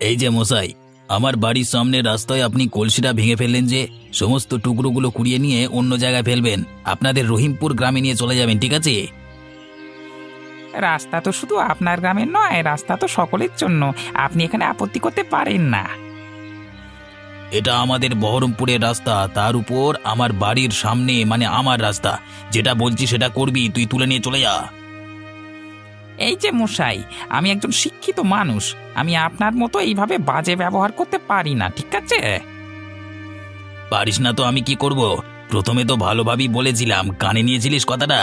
এই যে মশাই, আমার বাড়ির সামনে রাস্তায় আপনি কলসিটা ভেঙে ফেললেন যে, সমস্ত টুকরোগুলো কুড়িয়ে নিয়ে অন্য জায়গায় ফেলবেন, আপনাদের রহিমপুর গ্রামে নিয়ে চলে যাবেন, ঠিক আছে? রাস্তা তো শুধু আপনার গ্রামের নয়, রাস্তা তো সকলের জন্য। আপনি এখানে আপত্তি করতে পারেন না। এটা আমাদের বহরমপুরের রাস্তা, তার উপর আমার বাড়ির সামনে, মানে আমার রাস্তা। যেটা বলছি সেটা করবি, তুই তুলে নিয়ে চলে যা। এই যে মশাই, আমি একজন শিক্ষিত মানুষ, আমি আপনার মতো এইভাবে বাজে ব্যবহার করতে পারি না, ঠিক আছে? পারিস না তো আমি কি করব? প্রথমে তো ভালোভাবেই বলেছিলাম, কানে নিয়েছিলিস কথাটা?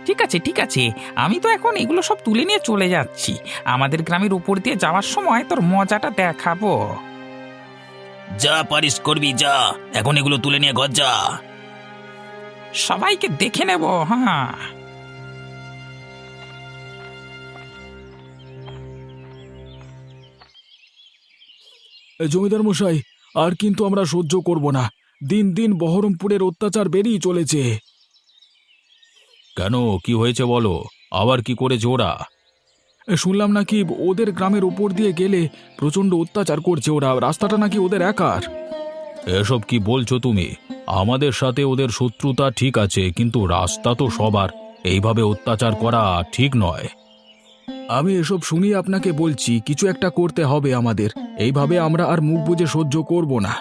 ঠিক আছে ঠিক আছে, আমি তো এখন এগুলো সব তুলে নিয়ে চলে যাচ্ছি। আমাদের গ্রামের উপর দিয়ে যাওয়ার সময় তোর মজাটা দেখাবো। যা পারিস করবি, যা। এখন এগুলো তুলে নিয়ে ঘর যা। সবাইকে দেখে নেব। হ্যাঁ, জমিদার মশাই, আর কিন্তু আমরা সহ্য করব না। দিন দিন বহরমপুরের অত্যাচার বেড়েই চলেছে। কেন, কি হয়েছে বলো? আবার কি করেছে ওরা? শুনলাম নাকি ওদের গ্রামের উপর দিয়ে গেলে প্রচণ্ড অত্যাচার করছে ওরা, রাস্তাটা নাকি ওদের একার। এসব কি বলছো তুমি? আমাদের সাথে ওদের শত্রুতা ঠিক আছে, কিন্তু রাস্তা তো সবার। এইভাবে অত্যাচার করা ঠিক নয়। আমি এসব শুনি আপনাকে বলছি, কিছু একটা করতে হবে আমাদের। এইভাবে আমরা আর মুখ বুজে সহ্য করব না।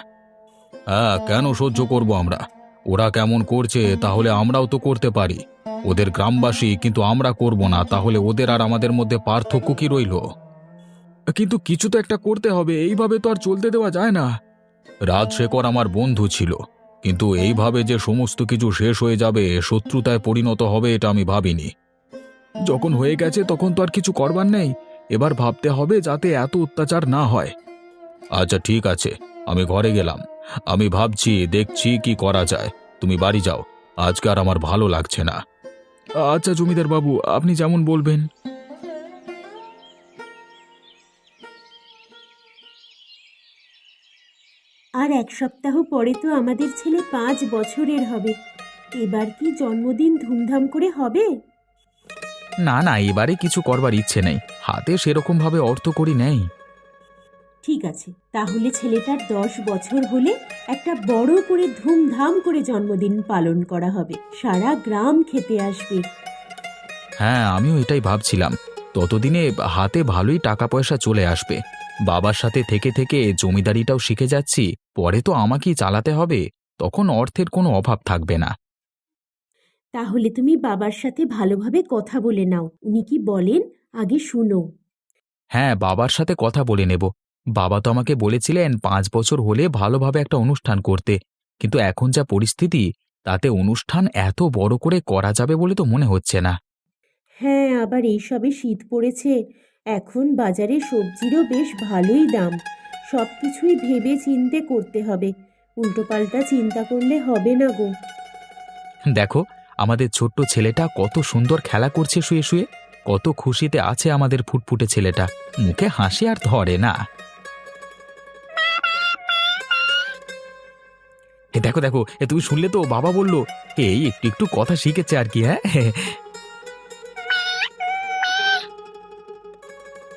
হ্যাঁ, কেন সহ্য করব আমরা? ওরা কেমন করছে তাহলে আমরাও তো করতে পারি। ওদের গ্রামবাসী, কিন্তু আমরা করব না, তাহলে ওদের আর আমাদের মধ্যে পার্থক্য কি রইল? কিন্তু কিছু তো একটা করতে হবে, এইভাবে তো আর চলতে দেওয়া যায় না। রাজশেখর আমার বন্ধু ছিল, কিন্তু এইভাবে যে সমস্ত কিছু শেষ হয়ে যাবে, শত্রুতায় পরিণত হবে, এটা আমি ভাবিনি। যখন হয়ে গেছে তখন তো আর কিছু করবার নেই। এবার ভাবতে হবে যাতে এত অত্যাচার না হয়। আচ্ছা ঠিক আছে, আমি ঘরে গেলাম। আমি ভাবছি, দেখছি কি করা যায়। তুমি বাড়ি যাও, আজকে আর আমার ভালো লাগছে না। আচ্ছা জমিদার বাবু, আপনি যেমন বলবেন। আর এক সপ্তাহ পরে তো আমাদের ছেলে 5 বছরের হবে। এবার কি জন্মদিন ধুমধাম করে হবে? না না, এবারে কিছু করবার ইচ্ছে নেই, হাতে সেরকম ভাবে অর্থ করি নেই। ঠিক আছে, তাহলে ছেলেটার 10 বছর হলে একটা বড় করে ধুমধাম করে জন্মদিন পালন করা হবে, সারা গ্রাম খেতে আসবে। হ্যাঁ, আমিও এটাই ভাবছিলাম। ততদিনে হাতে ভালোই টাকা পয়সা চলে আসবে। বাবার সাথে থেকে থেকে জমিদারিটাও শিখে যাচ্ছি, পরে তো আমাকেই চালাতে হবে, তখন অর্থের কোনো অভাব থাকবে না। তাহলে তুমি বাবার সাথে ভালোভাবে কথা বলে নাও, উনি কি বলেন আগে শুনো। হ্যাঁ, বাবার সাথে কথা বলে নেব। বাবা তো আমাকে বলেছিলেন 5 বছর হলে ভালোভাবে একটা অনুষ্ঠান করতে, কিন্তু এখন যা পরিস্থিতি, তাতে অনুষ্ঠান এত বড় করে করা যাবে বলে তো মনে হচ্ছে না। হ্যাঁ, আবার এইসবে শীত পড়েছে, এখন বাজারে সবজিরও বেশ ভালোই দাম। সব কিছুই ভেবে চিন্তে করতে হবে, উল্টোপাল্টা চিন্তা করলে হবে না গো। দেখো, আমাদের ছোট্ট ছেলেটা কত সুন্দর খেলা করছে শুয়ে শুয়ে, কত খুশিতে আছে আমাদের ফুটফুটে ছেলেটা, মুখে হাসি আর ধরে না। দেখো দেখো, তুমি শুনলে তো, বাবা বলল এই একটু একটু কথা শিখেছে আর কি। হ্যাঁ,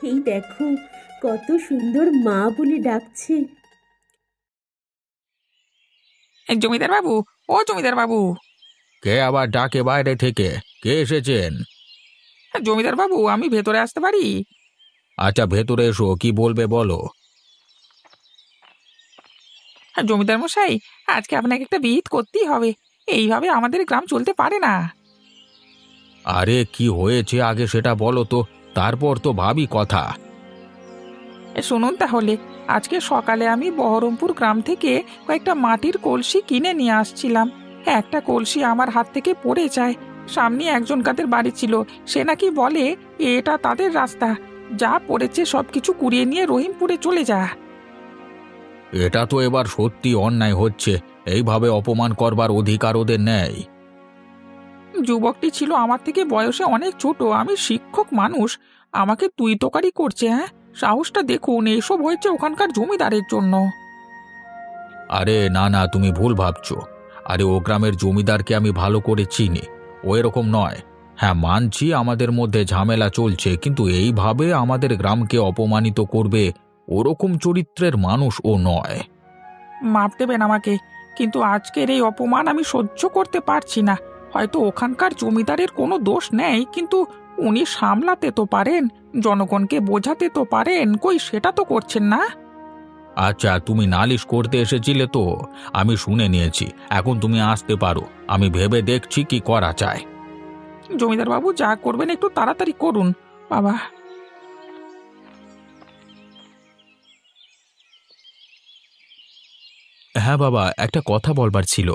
এই দেখো, কত সুন্দর মা বলে ডাকছে। জমিদার বাবু, ও জমিদার বাবু। কে আবার ডাকে বাইরে থেকে? কে এসেছেন? জমিদার বাবু, আমি ভেতরে আসতে পারি? আচ্ছা, ভেতরে এসো, কি বলবে বলো। জমিদার মশাই, আজকে আপনাকে একটা বিহিত করতেই হবে, এইভাবে আমাদের গ্রাম চলতে পারে না। আরে কি হয়েছে আগে সেটা বলো তো, তারপর তো ভাবি কথা। শুনুন তাহলে, আজকে সকালে আমি বহরমপুর গ্রাম থেকে কয়েকটা মাটির কলসি কিনে নিয়ে আসছিলাম। একটা কলসি আমার হাত থেকে পড়ে যায়। সামনে একজন কাদের বাড়ি ছিল, সে নাকি বলে এটা তাদের রাস্তা, যা পড়েছে সবকিছু কুড়িয়ে নিয়ে রহিমপুরে চলে যা। এটা তো এবার সত্যি অন্যায় হচ্ছে, এইভাবে অপমান করবার অধিকার ওদের নেই। যুবকটি ছিল আমার থেকে বয়সে অনেক ছোট, আমি শিক্ষক মানুষ, আমাকে তুই তোকারি করছে। হ্যাঁ, সাহসটা দেখুন, এসব হয়েছে ওখানকার জমিদারের জন্য। আরে না না, তুমি ভুল ভাবছো। আরে ও গ্রামের জমিদারকে আমি ভালো করে চিনি, ও এরকম নয়। হ্যাঁ, মানছি আমাদের মধ্যে ঝামেলা চলছে, কিন্তু এইভাবে আমাদের গ্রামকে অপমানিত করবে ওরকম চরিত্রের মানুষ ও নয়। মাপ দেবেন আমাকে, কিন্তু আজকের এই অপমান আমি সহ্য করতে পারছি না। হয়তো ওখানকার জমিদারের কোনো দোষ নেই, কিন্তু উনি সামলাতে তো পারেন, জনগণকে বোঝাতে তো পারেন, কই সেটা তো করছেন না। আচ্ছা, তুমি নালিশ করতে এসেছিলে তো, আমি শুনে নিয়েছি। এখন তুমি আসতে পারো, আমি ভেবে দেখছি কি করা যায়। জমিদার বাবু, যা করবেন একটু তাড়াতাড়ি করুন বাবা। হ্যাঁ বাবা, একটা কথা বলবার ছিল।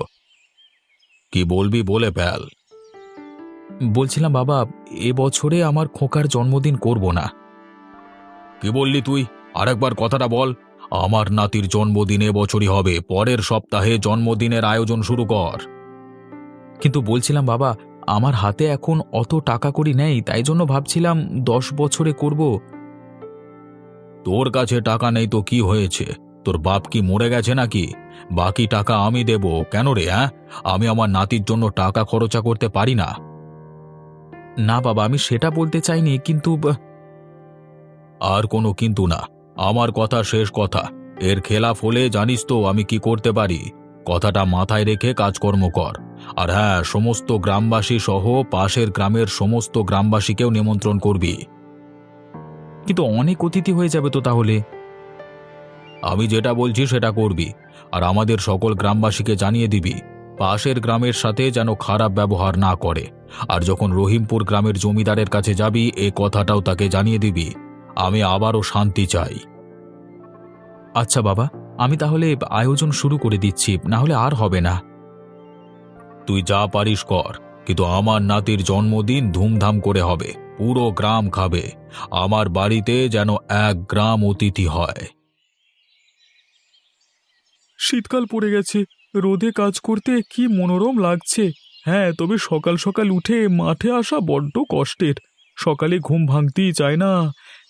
কি বলবি বলে ফেল। বলছিলাম বাবা, এবছরে আমার খোকার জন্মদিন করব না। কি বললি তুই? আরেকবার কথাটা বল। আমার নাতির জন্মদিন এবছরই হবে, পরের সপ্তাহে জন্মদিনের আয়োজন শুরু কর। কিন্তু বলছিলাম বাবা, আমার হাতে এখন অত টাকা কড়ি নেই, তাই জন্য ভাবছিলাম 10 বছরে করব। তোর কাছে টাকা নেই তো কি হয়েছে? তোর বাপ কি মরে গেছে নাকি? বাকি টাকা আমি দেব। কেন রে? হ্যাঁ, আমি আমার নাতির জন্য টাকা খরচা করতে পারি না? না বাবা, আমি সেটা বলতে চাইনি, কিন্তু আর কোনো কিন্তু না, আমার কথা শেষ কথা। এর খেলাফ হলে জানিস তো আমি কি করতে পারি। কথাটা মাথায় রেখে কাজকর্ম কর। আর হ্যাঁ, সমস্ত গ্রামবাসী সহ পাশের গ্রামের সমস্ত গ্রামবাসীকেও নিমন্ত্রণ করবি। কিন্তু অনেক অতিথি হয়ে যাবে তো তাহলে। আমি যেটা বলছি সেটা করবি, আর আমাদের সকল গ্রামবাসীকে জানিয়ে দিবি পাশের গ্রামের সাথে যেন খারাপ ব্যবহার না করে। আর যখন রহিমপুর গ্রামের জমিদারের কাছে যাবি, এ কথাটাও তাকে জানিয়ে দিবি। আমি আবারও শান্তি চাই। আচ্ছা বাবা, আমি তাহলে আয়োজন শুরু করে দিচ্ছি, না হলে আর হবে না। তুই যা পারিস কর, কিন্তু আমার নাতির জন্মদিন ধুমধাম করে হবে, পুরো গ্রাম খাবে। আমার বাড়িতে যেন 1 গ্রাম অতিথি হয়। শীতকাল পড়ে গেছে, রোদে কাজ করতে কি মনোরম লাগছে। হ্যাঁ, তবে সকাল সকাল উঠে মাঠে আসা বড্ড কষ্টের। সকালে ঘুম ভাঙতেই চায় না।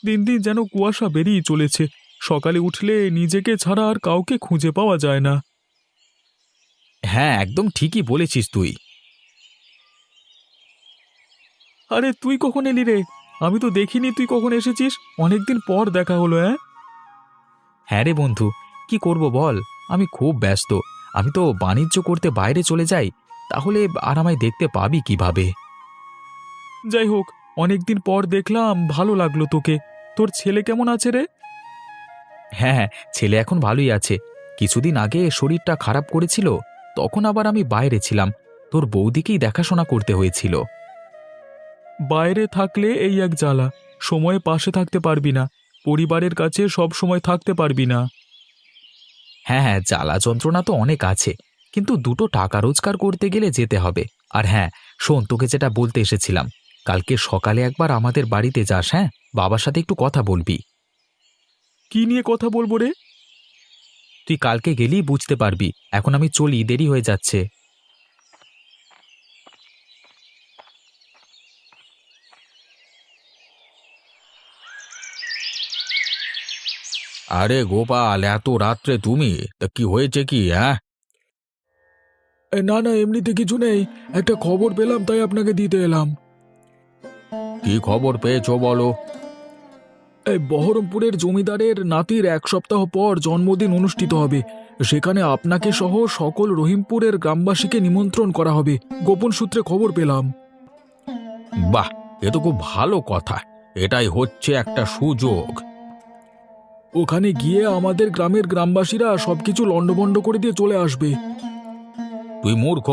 দিন দিন যেন কুয়াশা বেরিয়ে চলেছে। সকালে উঠলে নিজেকে ছাড়া আর কাউকে খুঁজে পাওয়া যায় না। হ্যাঁ, একদম ঠিকই বলেছিস তুই। আরে তুই কখন এলি রে? আমি তো দেখিনি তুই কখন এসেছিস। অনেকদিন পর দেখা হলো। হ্যাঁ রে বন্ধু, কি করব বল, আমি খুব ব্যস্ত। আমি তো বাণিজ্য করতে বাইরে চলে যাই, তাহলে আর আমায় দেখতে পাবি কিভাবে? যাই হোক, অনেকদিন পর দেখলাম, ভালো লাগলো তোকে। তোর ছেলে কেমন আছে রে? হ্যাঁ হ্যাঁ, ছেলে এখন ভালোই আছে। কিছুদিন আগে শরীরটা খারাপ করেছিল, তখন আবার আমি বাইরে ছিলাম। তোর বৌদিকেই দেখাশোনা করতে হয়েছিল। বাইরে থাকলে এই এক জ্বালা, সময়ে পাশে থাকতে পারবি না, পরিবারের কাছে সব সময় থাকতে পারবি না। হ্যাঁ হ্যাঁ, জ্বালা যন্ত্রণা তো অনেক আছে, কিন্তু দুটো টাকা রোজগার করতে গেলে যেতে হবে। আর হ্যাঁ শোন, তোকে যেটা বলতে এসেছিলাম, কালকে সকালে একবার আমাদের বাড়িতে যাস। হ্যাঁ, বাবার সাথে একটু কথা বলবি। কি নিয়ে কথা বলবো রে? তুই কালকে গেলেই বুঝতে পারবি। এখন আমি চলি, দেরি হয়ে যাচ্ছে। আরে গোপাল, এত রাত্রে তুমি? তা কি হয়েছে কি? হ্যাঁ, না না, এমনিতে কিছু নেই, একটা খবর পেলাম তাই আপনাকে দিতে এলাম। কি খবর পেয়েছো বলো। এই বহরমপুরের জমিদারের নাতির 1 সপ্তাহ পর জন্মদিন অনুষ্ঠিত হবে। সেখানে আপনাকে সহ সকল রহিমপুরের গ্রামবাসীকে নিমন্ত্রণ করা হবে, গোপন সূত্রে খবর পেলাম। বাহ, এ তো খুব ভালো কথা। এটাই হচ্ছে একটা সুযোগ। ওখানে গিয়ে আমাদের গ্রামের গ্রামবাসীরা সবকিছু লণ্ডভণ্ড করে দিয়ে চলে আসবে। তুই মূর্খ,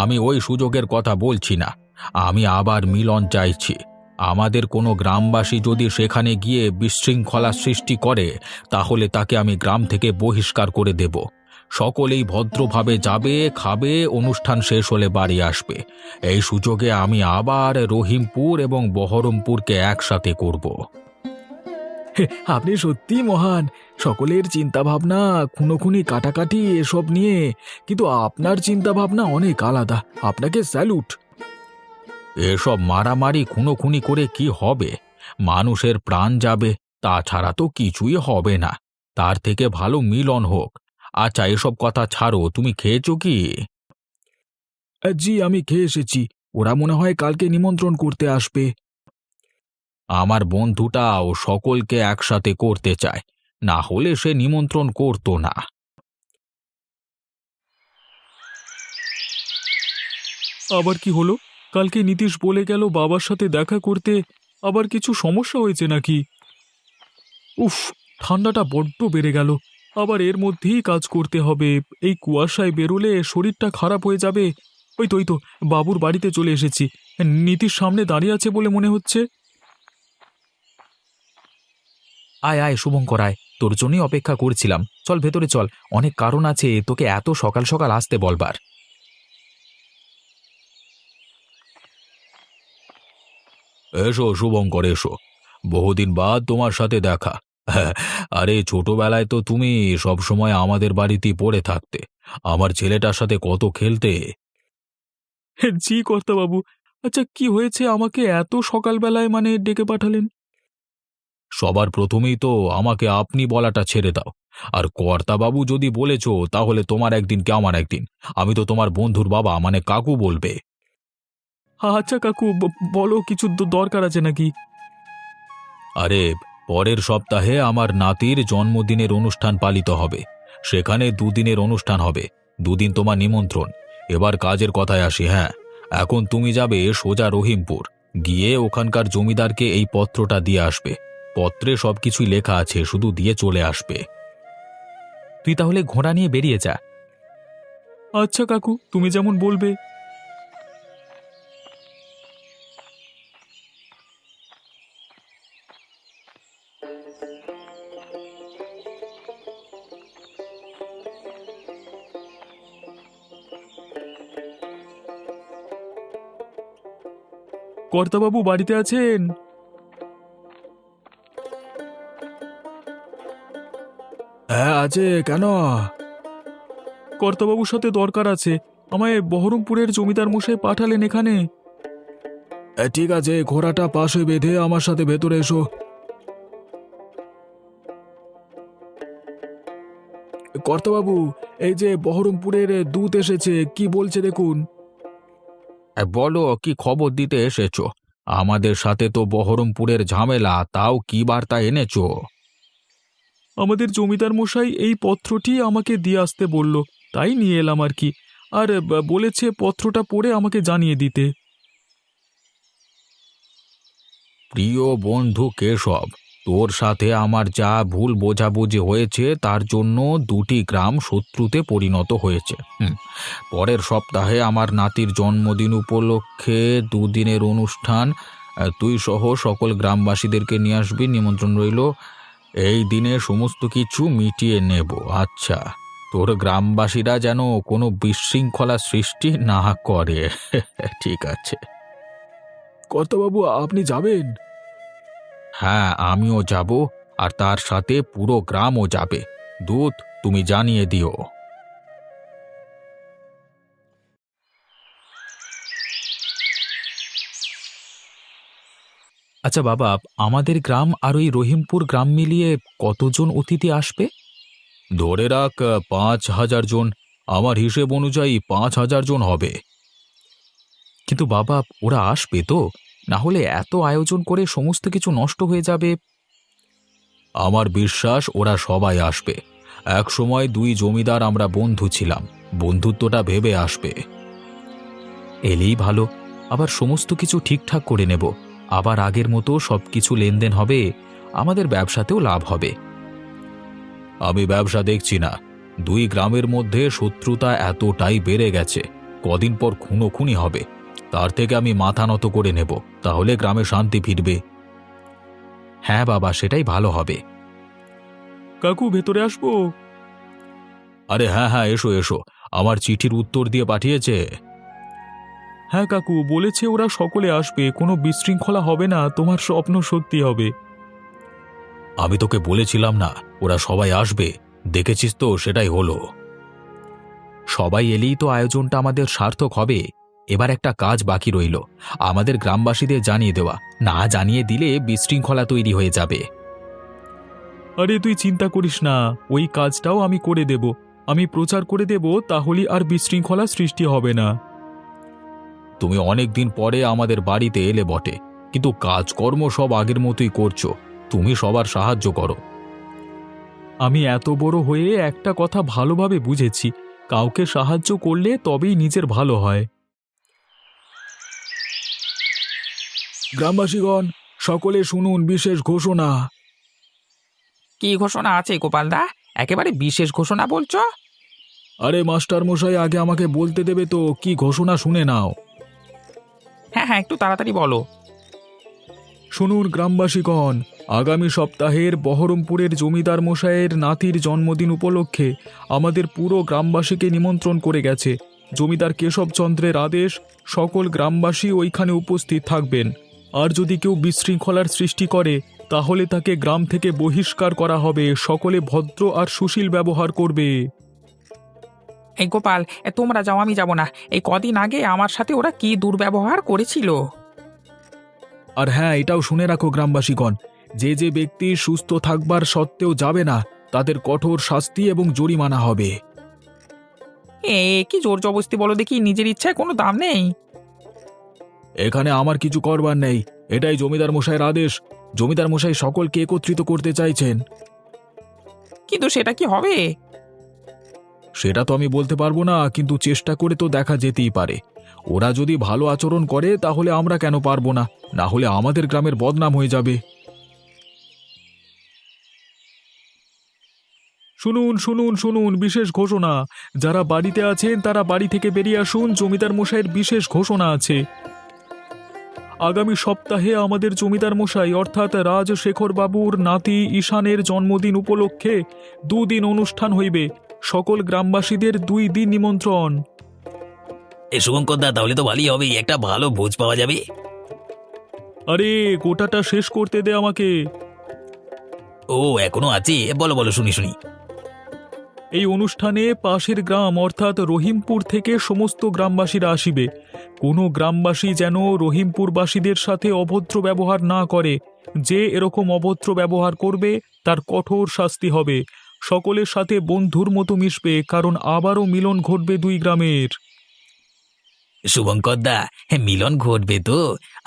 আমি ওই সুযোগের কথা বলছি না। আমি আবার মিলন চাইছি। আমাদের কোনো গ্রামবাসী যদি সেখানে গিয়ে বিশৃঙ্খলা সৃষ্টি করে, তাহলে তাকে আমি গ্রাম থেকে বহিষ্কার করে দেব। সকলেই ভদ্রভাবে যাবে, খাবে, অনুষ্ঠান শেষ হলে বাড়ি আসবে। এই সুযোগে আমি আবার রহিমপুর এবং বহরমপুরকে একসাথে করব। আপনি সত্যি মহান। সকলের চিন্তা ভাবনা খুনোখুনি কাটাকাটি এসব নিয়ে, কিন্তু আপনার চিন্তা ভাবনা অনেক আলাদা। আপনাকে স্যালুট। এসব মারামারি খুনোখুনি করে কি হবে? মানুষের প্রাণ যাবে, তাছাড়া তো কিছুই হবে না। তার থেকে ভালো মিলন হোক। আচ্ছা, এসব কথা ছাড়ো, তুমি খেয়েছো কি? জি, আমি খেয়ে এসেছি। ওরা মনে হয় কালকে নিমন্ত্রণ করতে আসবে। আমার বন্ধুটাও সকলকে একসাথে করতে চায়, না হলে সে নিমন্ত্রণ করতো না। আবার কি হলো? কালকে নীতিশ বলে গেল বাবার সাথে দেখা করতে, আবার কিছু সমস্যা হয়েছে নাকি? উফ, ঠান্ডাটা বড্ড বেড়ে গেল। আবার এর মধ্যেই কাজ করতে হবে, এই কুয়াশায় বেরোলে শরীরটা খারাপ হয়ে যাবে। ওই তো বাবুর বাড়িতে চলে এসেছি। নীতিশ সামনে দাঁড়িয়ে আছে বলে মনে হচ্ছে। আয় আয় শুভঙ্কর, আয়, তোর জন্যই অপেক্ষা করছিলাম। চল ভেতরে চল, অনেক কারণ আছে তোকে এত সকাল সকাল আসতে বলবার। এসো শুভঙ্কর, এসো। বহুদিন বাদ তোমার সাথে দেখা। হ্যাঁ, আরে ছোটবেলায় তো তুমি সবসময় আমাদের বাড়িতেই পড়ে থাকতে, আমার ছেলেটার সাথে কত খেলতে। জি কর্তাবাবু। আচ্ছা, কি হয়েছে আমাকে এত সকালবেলায় ডেকে পাঠালেন? সবার প্রথমেই তো আমাকে আপনি বলাটা ছেড়ে দাও। আর কর্তাবাবু যদি বলেছো তাহলে তোমার একদিন কি আমার একদিন। আমি তো তোমার বন্ধুর বাবা, মানে কাকু বলবে। আচ্ছা কাকু, বলো, কিছু দরকার আছে নাকি? আরে, পরের সপ্তাহে আমার নাতির জন্মদিনের অনুষ্ঠান পালিত হবে। সেখানে দুদিনের অনুষ্ঠান হবে, দুদিন তোমার নিমন্ত্রণ। এবার কাজের কথায় আসি। হ্যাঁ, এখন তুমি যাবে সোজা রহিমপুর, গিয়ে ওখানকার জমিদারকে এই পত্রটা দিয়ে আসবে। পত্রে সবকিছুই লেখা আছে, শুধু দিয়ে চলে আসবে। তুই তাহলে ঘোড়া নিয়ে বেরিয়ে যা। আচ্ছা কাকু, তুমি যেমন বলবে। কর্তাবাবু বাড়িতে আছেন? হ্যাঁ আছে, কেন? কর্তাবাবুর সাথে দরকার আছে। আমায় বহরমপুরের জমিদার মশাই পাঠালেন এখানে। ঠিক আছে, ঘোড়াটা পাশে বেঁধে আমার সাথে ভেতরে এসো। কর্তাবাবু, এই যে বহরমপুরের দূত এসেছে, কি বলছে দেখুন। বলো, কি খবর দিতে এসেছো? আমাদের সাথে তো বহরমপুরের ঝামেলা, তাও কি বার্তা এনেছো? আমাদের জমিদার মশাই এই পত্রটি আমাকে দিয়ে আসতে বলল, তাই নিয়ে এলাম আর কি। আর বলেছে পত্রটা পড়ে আমাকে জানিয়ে দিতে। প্রিয় বন্ধু কেশব, তোর সাথে আমার যা ভুল বোঝাবুঝি হয়েছে তার জন্য দুটি গ্রাম শত্রুতে পরিণত হয়েছে। পরের সপ্তাহে আমার নাতির জন্মদিন উপলক্ষে দুদিনের অনুষ্ঠান, তুই সহ সকল গ্রামবাসীদেরকে নিয়ে আসবি, নিমন্ত্রণ রইল। এই দিনে সমস্ত কিছু মিটিয়ে নেব। আচ্ছা, তোর গ্রামবাসীরা যেন কোনো বিশৃঙ্খলা সৃষ্টি না করে। ঠিক আছে। কর্তাবাবু, আপনি যাবেন? হ্যাঁ, আমিও যাব, আর তার সাথে পুরো গ্রামও যাবে। দূত, তুমি জানিয়ে দিও। আচ্ছা বাবা, আমাদের গ্রাম আর ওই রহিমপুর গ্রাম মিলিয়ে কতজন অতিথি আসবে? ধরে রাখ 5,000 জন। আমার হিসেব অনুযায়ী 5,000 জন হবে। কিন্তু বাবা, ওরা আসবে তো? না হলে এত আয়োজন করে সমস্ত কিছু নষ্ট হয়ে যাবে। আমার বিশ্বাস ওরা সবাই আসবে। এক সময় দুই জমিদার আমরা বন্ধু ছিলাম, বন্ধুত্বটা ভেবে আসবে। এলেই ভালো, আবার সমস্ত কিছু ঠিকঠাক করে নেব। আবার আগের মতো সবকিছু লেনদেন হবে, আমাদের ব্যবসাতেও লাভ হবে। আমি ব্যবসা দেখছি না, দুই গ্রামের মধ্যে শত্রুতা এতটাই বেড়ে গেছে, কদিন পর খুনোখুনি হবে। তার থেকে আমি মাথা নত করে নেব, তাহলে গ্রামে শান্তি ফিরবে। হ্যাঁ বাবা, সেটাই ভালো হবে। কাকু, ভেতরে আসবো? আরে হ্যাঁ হ্যাঁ, এসো এসো। আমার চিঠির উত্তর দিয়ে পাঠিয়েছে। হ্যাঁ কাকু, বলেছে ওরা সকলে আসবে, কোনো বিশৃঙ্খলা হবে না, তোমার স্বপ্ন সত্যি হবে। আমি তোকে বলেছিলাম না ওরা সবাই আসবে, দেখেছিস তো, সেটাই হলো। সবাই এলেই তো আয়োজনটা আমাদের সার্থক হবে। এবার একটা কাজ বাকি রইল, আমাদের গ্রামবাসীদের জানিয়ে দেওয়া। না জানিয়ে দিলে বিশৃঙ্খলা তৈরি হয়ে যাবে। আরে তুই চিন্তা করিস না, ওই কাজটাও আমি করে দেব। আমি প্রচার করে দেব, তাহলে আর বিশৃঙ্খলা সৃষ্টি হবে না। তুমি অনেক দিন পরে আমাদের বাড়িতে এলে বটে, কিন্তু কাজকর্ম সব আগের মতোই করছো। তুমি সবার সাহায্য করো। আমি এত বড় হয়ে একটা কথা ভালোভাবে বুঝেছি, কাউকে সাহায্য করলে তবেই নিজের ভালো হয়। গ্রামবাসীগণ, সকলে শুনুন বিশেষ ঘোষণা। কি ঘোষণা আছে গোপালদা? একেবারে বিশেষ ঘোষণা বলছো? আরে মাস্টার মশাই, আগে আমাকে বলতে দেবে তো, কি ঘোষণা শুনে নাও। হ্যাঁ হ্যাঁ, একটু তাড়াতাড়ি বলো। শুনুন গ্রামবাসীগণ, আগামী সপ্তাহের বহরমপুরের জমিদার মশাইয়ের নাতির জন্মদিন উপলক্ষে আমাদের পুরো গ্রামবাসীকে নিমন্ত্রণ করে গেছে। জমিদার কেশবচন্দ্রের আদেশ, সকল গ্রামবাসী ওইখানে উপস্থিত থাকবেন। আর যদি কেউ বিশৃঙ্খলার সৃষ্টি করে তাহলে তাকে গ্রাম থেকে বহিষ্কার করা হবে। সকলে ভদ্র আর সুশীল ব্যবহার করবে। এই গোপাল, তোমরা যাও, আমি যাব না। এই কদিন আগে আমার সাথে ওরা কি দুর্ব্যবহার করেছিল। আর হ্যাঁ, এটাও শুনে রাখো গ্রামবাসীগণ, যে যে ব্যক্তি সুস্থ থাকবার সত্ত্বেও যাবে না, তাদের কঠোর শাস্তি এবং জরিমানা হবে। কি জোর জবস্তি বলো দেখি, নিজের ইচ্ছায় কোনো দাম নেই। এখানে আমার কিছু করবার নেই, এটাই জমিদার মশাইয়ের আদেশ। জমিদার মশাই সকলকে একত্রিত করতে চাইছেন। কিন্তু সেটা কি হবে? সেটা তো আমি বলতে পারবো না, কিন্তু চেষ্টা করে তো দেখা যেতেই পারে। ওরা যদি ভালো আচরণ করে তাহলে আমরা কেন পারবো না, না হলে আমাদের গ্রামের বদনাম হয়ে যাবে। শুনুন শুনুন শুনুন, বিশেষ ঘোষণা। যারা বাড়িতে আছেন তারা বাড়ি থেকে বেরিয়ে আসুন, জমিদার মশাইয়ের বিশেষ ঘোষণা আছে। আগামী সপ্তাহে আমাদের জমিদার মশাই অর্থাৎ রাজশেখর বাবুর নাতি ঈশানের জন্মদিন উপলক্ষে 2 দিন অনুষ্ঠান হইবে। সকল গ্রামবাসীদের 2 দিন নিমন্ত্রণ। এ শুভঙ্করদা, তাহলে তো ভালোই হবে, একটা ভালো ভোজ পাওয়া যাবে। আরে গোটাটা শেষ করতে দে আমাকে। ও এখনো আছে? বলো বলো, শুনি শুনি। এই অনুষ্ঠানে পাশের গ্রাম অর্থাৎ রহিমপুর থেকে সমস্ত গ্রামবাসীরা আসিবে। কোনো গ্রামবাসী যেন রহিমপুরবাসীদের সাথে অভদ্র ব্যবহার না করে। যে এরকম অভদ্র ব্যবহার করবে তার কঠোর শাস্তি হবে। সকলের সাথে বন্ধুর মতো মিশবে, কারণ আবারও মিলন ঘটবে 2 গ্রামের। শুভঙ্করদা, মিলন ঘটবে তো?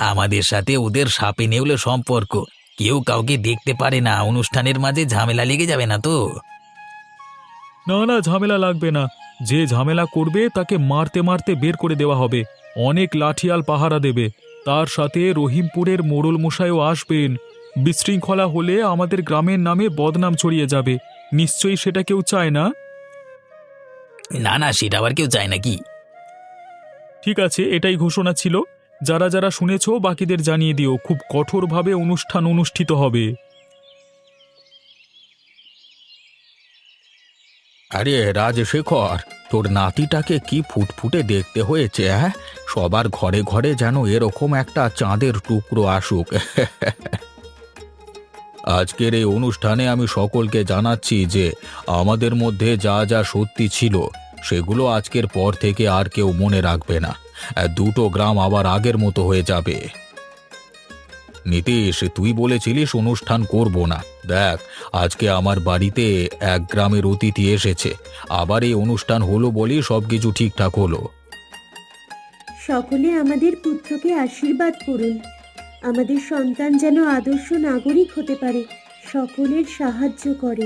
আমাদের সাথে ওদের সাপে নেউলে সম্পর্ক, কেউ কাউকে দেখতে পারে না। অনুষ্ঠানের মাঝে ঝামেলা লেগে যাবে না তো? না না, ঝামেলা লাগবে না। যে ঝামেলা করবে তাকে মারতে মারতে বের করে দেওয়া হবে। অনেক লাঠিয়াল পাহারা দেবে। তার সাথে রহিমপুরের মোড়ল মশাইও আসবেন। বিশৃঙ্খলা হলে আমাদের গ্রামের নামে বদনাম ছড়িয়ে যাবে। নিশ্চয়ই সেটা কেউ চায় না। না না, সেটা আবার কেউ চায় নাকি? ঠিক আছে, এটাই ঘোষণা ছিল। যারা যারা শুনেছ বাকিদের জানিয়ে দিও, খুব কঠোরভাবে অনুষ্ঠান অনুষ্ঠিত হবে। আরে রাজশেখর, তোর নাতিটাকে কি ফুটফুটে দেখতে হয়েছে, হ্যাঁ? সবার ঘরে ঘরে যেন এরকম একটা চাঁদের টুকরো আসুক। আজকের এই অনুষ্ঠানে আমি সকলকে জানাচ্ছি যে আমাদের মধ্যে যা যা সত্যি ছিল সেগুলো আজকের পর থেকে আর কেউ মনে রাখবে না। 2টো গ্রাম আবার আগের মতো হয়ে যাবে। নীতিশ, তুই বলেছিলিস অনুষ্ঠান করব না। দেখ, আজকে আমার বাড়িতে 1 গ্রামের অতিথি এসেছে। আবার এই অনুষ্ঠান হলো বলেই সবকিছু ঠিকঠাক হলো। সকলে আমাদের পুত্রকে আশীর্বাদ করুন। আমাদের সন্তান যেন আদর্শ নাগরিক হতে পারে, সকলের সাহায্য করে।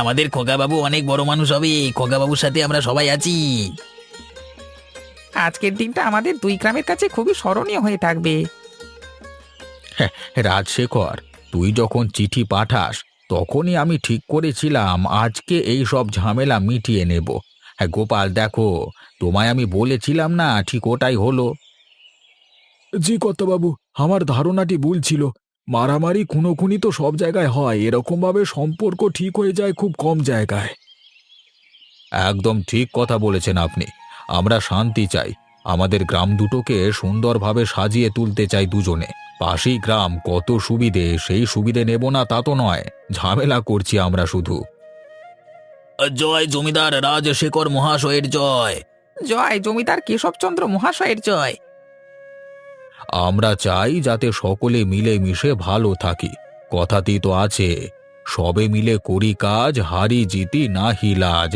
আমাদের খোকাবাবু অনেক বড় মানুষ হবে, খোকাবাবুর সাথে আমরা সবাই আছি। আজকের দিনটা আমাদের 2 গ্রামের কাছে খুবই স্মরণীয় হয়ে থাকবে। রাজশেখর, তুই যখন চিঠি পাঠাস তখনই আমি ঠিক করেছিলাম আজকে এই সব ঝামেলা মিটিয়ে নেব। হ্যাঁ গোপাল, দেখো, তোমায় আমি বলেছিলাম না, ঠিক ওটাই হলো। জি কর্তাবাবু, আমার ধারণাটি ভুল ছিল। মারামারি খুনোখুনি তো সব জায়গায় হয়, এরকমভাবে সম্পর্ক ঠিক হয়ে যায় খুব কম জায়গায়। একদম ঠিক কথা বলেছেন আপনি। আমরা শান্তি চাই। আমাদের গ্রাম দুটোকে সুন্দরভাবে সাজিয়ে তুলতে চাই দুজনে। পাশেই গ্রাম, কত সুবিধে, সেই সুবিধে নেব না তা তো নয়, ঝামেলা করছি আমরা শুধু। জয় জমিদার রাজশেখর মহাশয়ের জয়। জয় জমিদার কেশবচন্দ্র মহাশয়ের জয়। আমরা চাই যাতে সকলে মিলে মিশে ভালো থাকি। কথাতেই তো আছে, সবে মিলে করি কাজ, হারি জিতি নাহি লাজ।